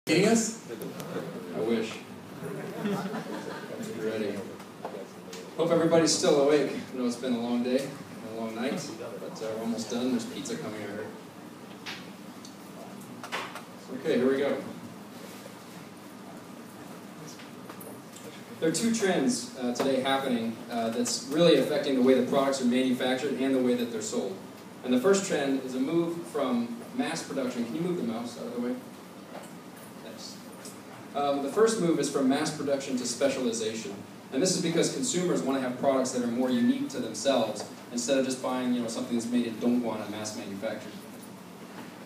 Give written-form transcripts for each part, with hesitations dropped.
Getting us? I wish. Ready. Hope everybody's still awake. I know it's been a long day and a long night, but we're almost done. There's pizza coming, I heard. Okay, here we go. There are two trends today happening that's really affecting the way the products are manufactured and the way that they're sold. And the first trend is a move from mass production. Can you move the mouse out of the way? Thanks. The first move is from mass production to specialization. And this is because consumers want to have products that are more unique to themselves instead of just buying something that's made in Dongguan and mass manufactured.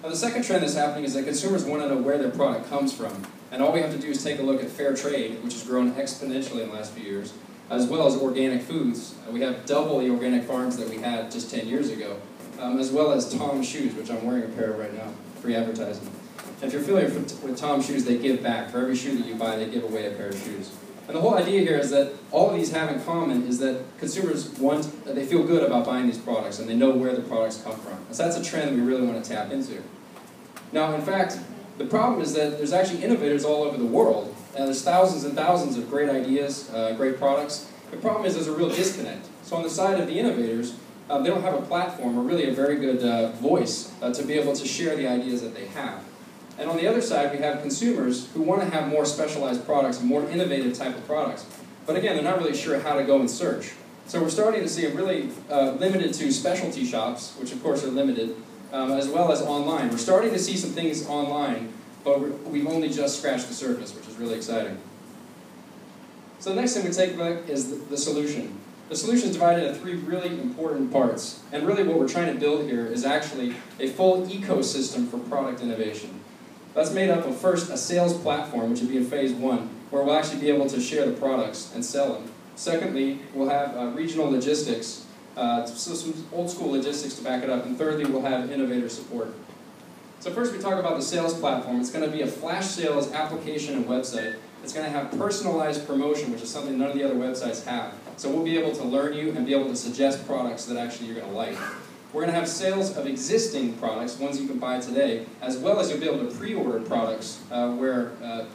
Now, the second trend that's happening is that consumers want to know where their product comes from. And all we have to do is take a look at fair trade, which has grown exponentially in the last few years, as well as organic foods. We have double the organic farms that we had just 10 years ago, as well as Tom shoes, which I'm wearing a pair of right now, free advertising. And if you're familiar with Tom shoes, they give back. For every shoe that you buy, they give away a pair of shoes. And the whole idea here is that all of these have in common is that consumers they feel good about buying these products and they know where the products come from. And so that's a trend we really want to tap into. Now, in fact, the problem is that there's actually innovators all over the world, and there's thousands and thousands of great ideas, great products. The problem is there's a real disconnect. So on the side of the innovators, they don't have a platform or really a very good voice to be able to share the ideas that they have. And on the other side, we have consumers who want to have more specialized products, more innovative type of products. But again, they're not really sure how to go and search. So we're starting to see it really limited to specialty shops, which of course are limited, as well as online. We're starting to see some things online, but we've only just scratched the surface, which is really exciting. So the next thing we take a look is the solution. The solution is divided into three really important parts. And really what we're trying to build here is actually a full ecosystem for product innovation. That's made up of first a sales platform, which would be in phase one, where we'll actually be able to share the products and sell them. Secondly, we'll have regional logistics, so some old school logistics to back it up. And thirdly, we'll have innovator support. So first we talk about the sales platform. It's going to be a flash sales application and website. It's going to have personalized promotion, which is something none of the other websites have. So we'll be able to learn you and be able to suggest products that actually you're going to like. We're going to have sales of existing products, ones you can buy today, as well as you'll be able to pre-order products where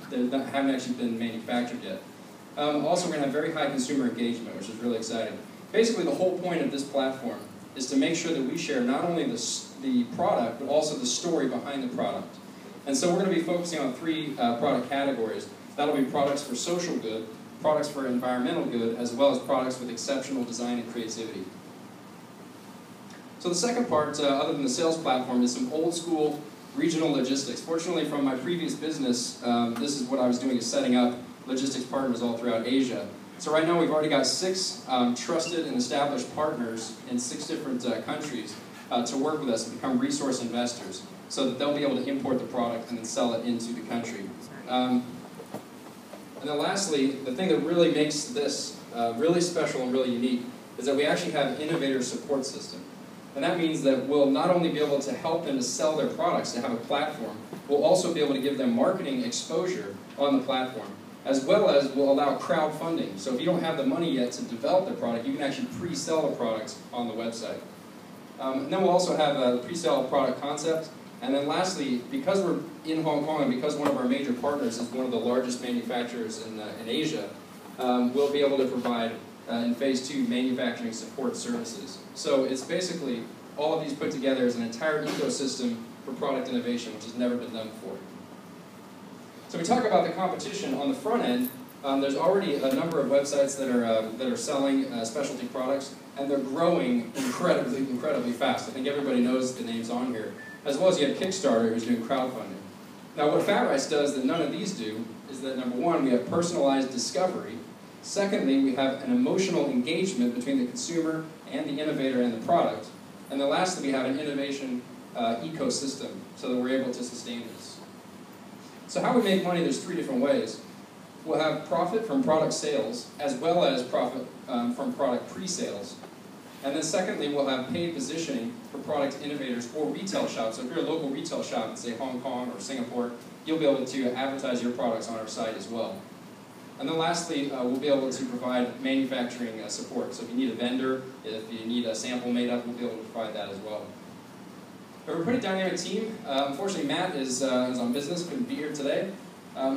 they haven't actually been manufactured yet. Also, we're going to have very high consumer engagement, which is really exciting. Basically, the whole point of this platform is to make sure that we share not only the product, but also the story behind the product. And so we're going to be focusing on three product categories. That'll be products for social good, products for environmental good, as well as products with exceptional design and creativity. So the second part, other than the sales platform, is some old school regional logistics. Fortunately, from my previous business, this is what I was doing, is setting up logistics partners all throughout Asia. So right now we've already got 6 trusted and established partners in 6 different countries to work with us and become resource investors so that they'll be able to import the product and then sell it into the country. And then lastly, the thing that really makes this really special and really unique is that we actually have an innovator support system. And that means that we'll not only be able to help them to sell their products, to have a platform, we'll also be able to give them marketing exposure on the platform, as well as we'll allow crowdfunding. So if you don't have the money yet to develop the product, you can actually pre-sell the products on the website. And then we'll also have a pre-sale product concept. And then lastly, because we're in Hong Kong and because one of our major partners is one of the largest manufacturers in Asia, we'll be able to provide in phase 2 manufacturing support services. So it's basically all of these put together as an entire ecosystem for product innovation, which has never been done before. So we talk about the competition on the front end. There's already a number of websites that are selling specialty products, and they're growing incredibly fast. I think everybody knows the names on here. As well as you have Kickstarter, who's doing crowdfunding. Now what Fat Rice does that none of these do is that, number one, we have personalized discovery. Secondly, we have an emotional engagement between the consumer and the innovator and the product. And then lastly, we have an innovation ecosystem so that we're able to sustain this. So how we make money, there's 3 different ways. We'll have profit from product sales, as well as profit from product pre-sales. And then secondly, we'll have paid positioning for product innovators or retail shops. So if you're a local retail shop in, say, Hong Kong or Singapore, you'll be able to advertise your products on our site as well. And then lastly, we'll be able to provide manufacturing support. So if you need a vendor, if you need a sample made up, we'll be able to provide that as well. We're a pretty dynamic team. Unfortunately, Matt is on business, couldn't be here today.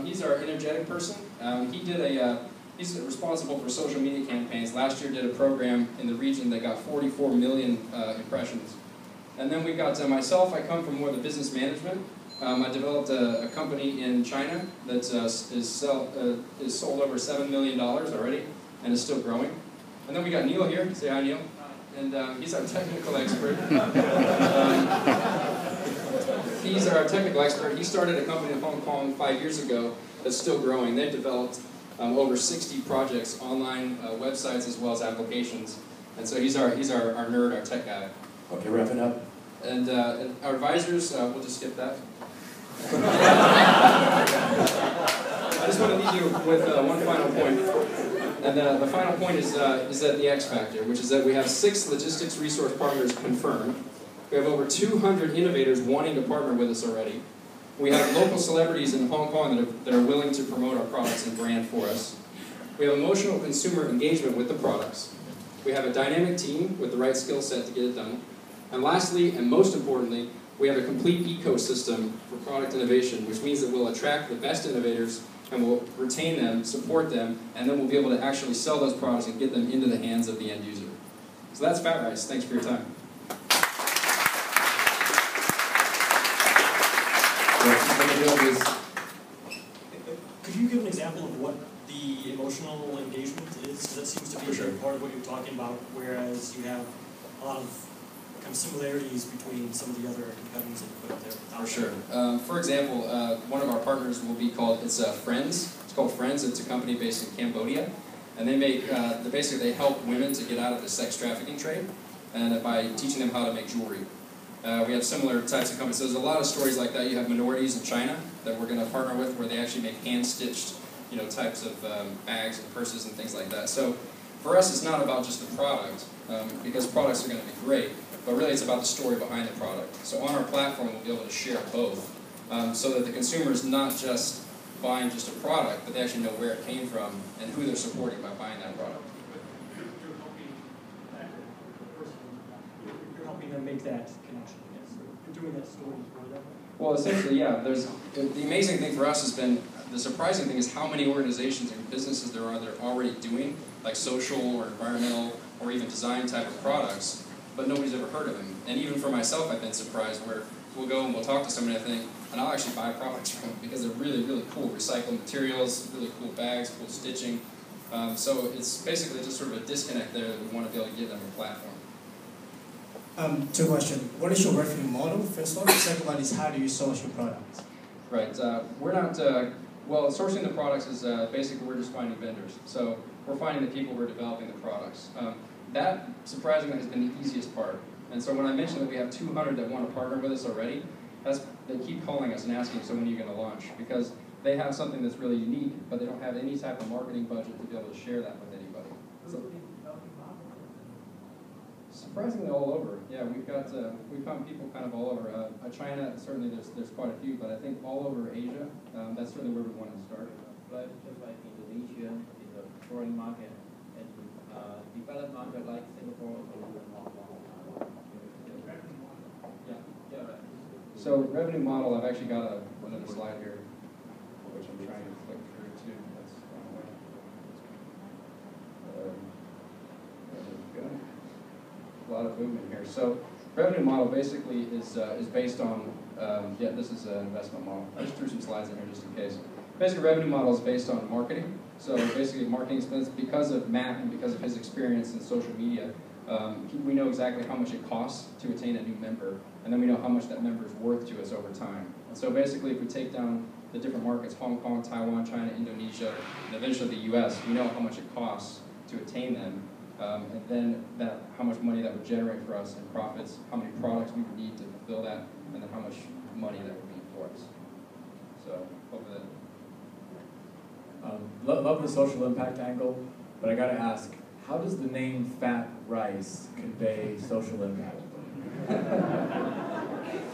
He's our energetic person. He's responsible for social media campaigns. Last year did a program in the region that got 44 million impressions. And then we got myself. I come from more the business management. I developed a company in China that is sold over $7 million already and is still growing. And then we got Neil here. Say hi, Neil. And he's our technical expert. He's our technical expert. He started a company in Hong Kong 5 years ago that's still growing. They've developed over 60 projects, online websites as well as applications. And so he's our nerd, our tech guy. Okay, wrapping up. And our advisors, we'll just skip that. I just want to leave you with one final point. And the final point is at the X Factor, which is that we have 6 logistics resource partners confirmed. We have over 200 innovators wanting to partner with us already. We have local celebrities in Hong Kong that are willing to promote our products and brand for us. We have emotional consumer engagement with the products. We have a dynamic team with the right skill set to get it done. And lastly, and most importantly, we have a complete ecosystem for product innovation, which means that we'll attract the best innovators and we'll retain them, support them, and then we'll be able to actually sell those products and get them into the hands of the end user. So that's Fat Rice. Thanks for your time. Could you give an example of what the emotional engagement is? That seems to be part of what you're talking about, whereas you have a lot of kind of similarities between some of the other companies that you put up there. For sure. For example, one of our partners will be called, Friends. It's called Friends. It's a company based in Cambodia. And they make, basically they help women to get out of the sex trafficking trade and by teaching them how to make jewelry. We have similar types of companies. So there's a lot of stories like that. You have minorities in China that we're going to partner with where they actually make hand-stitched, types of bags and purses and things like that. So for us, it's not about just the product, because products are going to be great, but really it's about the story behind the product. So on our platform, we'll be able to share both, so that the consumer is not just buying just a product, but they actually know where it came from and who they're supporting by buying that product. You're helping them make that connection. Yes. You're doing that story for them. Well, essentially, yeah. The amazing thing for us has been, the surprising thing is how many organizations and businesses there are that are already doing like social or environmental or even design type of products, but nobody's ever heard of them. And even for myself, I've been surprised where we'll go and we'll talk to somebody, I think, and I'll actually buy products from them because they're really, really cool recycled materials, really cool bags, cool stitching. So it's basically just sort of a disconnect there that we want to be able to give them a platform. 2 questions. What is your revenue model, first one? The second one is how do you source your products? Right. We're not, well, sourcing the products is basically we're just finding vendors. So we're finding the people who are developing the products. That, surprisingly, has been the easiest part. And so when I mentioned that we have 200 that want to partner with us already, they keep calling us and asking, so when are you going to launch? Because they have something that's really unique, but they don't have any type of marketing budget to be able to share that with anybody. So, surprisingly all over. Yeah, we found people kind of all over. China, certainly there's quite a few, but I think all over Asia, that's certainly where we want to start. But just like Indonesia is a growing market, and developed market like Singapore or Hong Kong. Yeah, right. So revenue model, I've actually got another slide here, which I'm trying to click through too. That's there we go. A lot of movement here. So revenue model basically is based on, yeah, this is an investment model. I just threw some slides in here just in case. Basically, revenue model is based on marketing. So basically, marketing expense, because of Matt and because of his experience in social media, we know exactly how much it costs to attain a new member, and then we know how much that member is worth to us over time. And so basically, if we take down the different markets, Hong Kong, Taiwan, China, Indonesia, and eventually the US, we know how much it costs to attain them, and then how much money that would generate for us in profits, how many products we would need to fulfill that, and then how much money that would be for us. So, hopefully that. Love the social impact angle, but I gotta ask, how does the name Fat Rice convey social impact?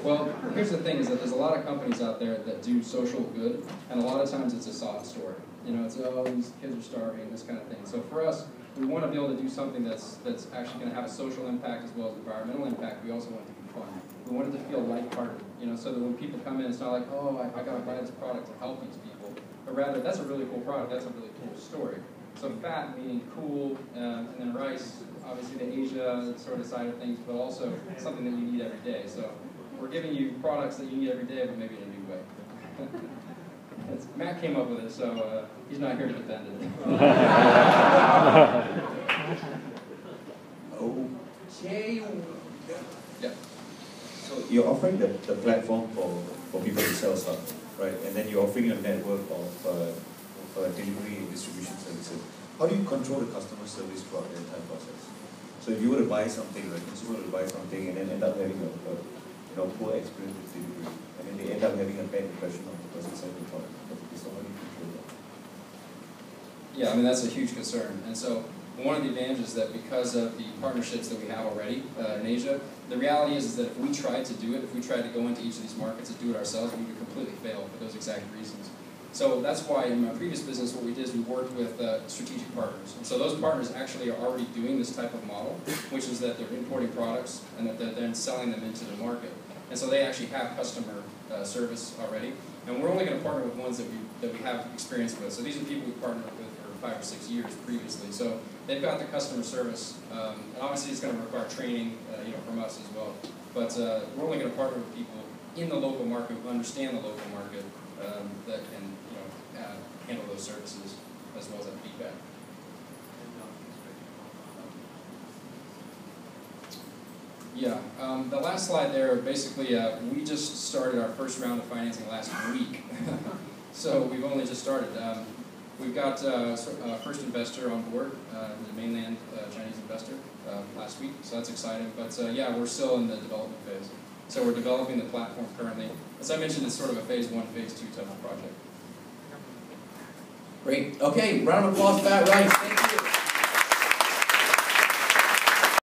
Well, here's the thing, is that there's a lot of companies out there that do social good, and a lot of times it's a sob story. It's, oh, these kids are starving, this kind of thing. So for us, we want to be able to do something that's actually going to have a social impact as well as environmental impact. We also want it to be fun. We want it to feel lighthearted, you know, so that when people come in, it's not like, oh, I got to buy this product to help these people, but rather, that's a really cool product, that's a really cool story. So fat meaning cool, and then rice, obviously the Asia sort of side of things, but also something that you need every day. So we're giving you products that you need every day, but maybe in a new way. Matt came up with it, so he's not here to defend it. Okay. Yeah. So you're offering the platform for people to sell stuff, right? And then you're offering a network of delivery and distribution services. How do you control the customer service throughout the entire process? So if you were to buy something, right, consumer would buy something and then end up having a poor experience with delivery, and then they end up having a bad impression of the person selling the product. So how do you control that? Yeah, I mean, that's a huge concern. And so one of the advantages is that because of the partnerships that we have already in Asia, the reality is that if we tried to do it, if we tried to go into each of these markets and do it ourselves, we would completely fail for those exact reasons. So that's why in my previous business, what we did is we worked with strategic partners. And so those partners actually are already doing this type of model, which is that they're importing products and that they're then selling them into the market. And so they actually have customer service already. And we're only going to partner with ones that we have experience with. So these are people we partnered with for 5 or 6 years previously. So they've got the customer service, and obviously it's going to require training, from us as well. But we're only going to partner with people in the local market who understand the local market that can, handle those services as well as that feedback. Yeah, the last slide there, basically, we just started our first round of financing last week. So we've only just started. We've got our first investor on board, the mainland Chinese investor, last week, so that's exciting. But yeah, we're still in the development phase. So we're developing the platform currently. As I mentioned, it's sort of a phase 1, phase 2 type of project. Great. Okay, round of applause for Fat Rice.